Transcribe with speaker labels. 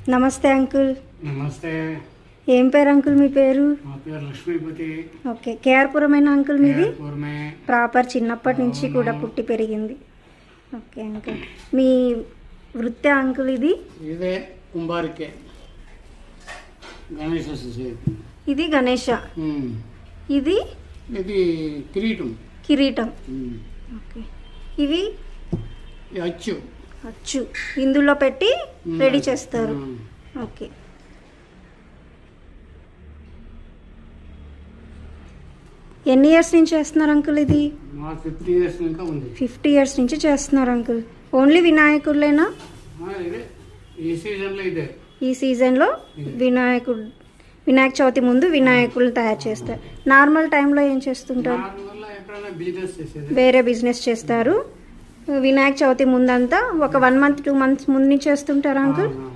Speaker 1: నమస్తే అంకుల్.
Speaker 2: నమస్తే.
Speaker 1: ఏం పేరు అంకుల్ మీ పేరు?
Speaker 2: మా పేరు లక్ష్మీపతి.
Speaker 1: ఓకే, కేఆర్పురమేనా అంకుల్ మీది?
Speaker 2: కేఆర్పురమే.
Speaker 1: ప్రాపర్ చిన్నప్పటి నుంచి కూడా పుట్టి పెరిగింది. ఓకే అంకుల్, మీ వృత్తి అంకుల్ ఇది?
Speaker 2: ఇదే కుంభారికే గణేష సొసైటీ.
Speaker 1: ఇది గణేష. ఇది
Speaker 2: ఇది కిరీటం.
Speaker 1: కిరీటం. ఓకే, ఇవి
Speaker 2: అచ్చు.
Speaker 1: అచ్చు ఇందులో పెట్టి రెడీ చేస్తారు. ఓకే, ఎన్ని ఇయర్స్ నుంచి చేస్తున్నారు అంకుల్ ఇది?
Speaker 2: 50 years ఇంకా ఉంది.
Speaker 1: 50 years నుంచి చేస్తున్నారు అంకుల్. ఓన్లీ వినాయకుడిలేనా?
Speaker 2: ఇదే ఈ సీజన్లో ఇదే.
Speaker 1: ఈ సీజన్లో వినాయక చవితి ముందు వినాయకులు తయారు చేస్తారు. నార్మల్ టైంలో ఏం చేస్తుంటారు?
Speaker 2: ఎప్పుడైనా బిజినెస్ చేసేది.
Speaker 1: వేరే బిజినెస్ చేస్తారు. వినాయక చవితి ముందంతా ఒక 1 month 2 months ముందు నుంచి చేస్తుంటారా అంకుల్?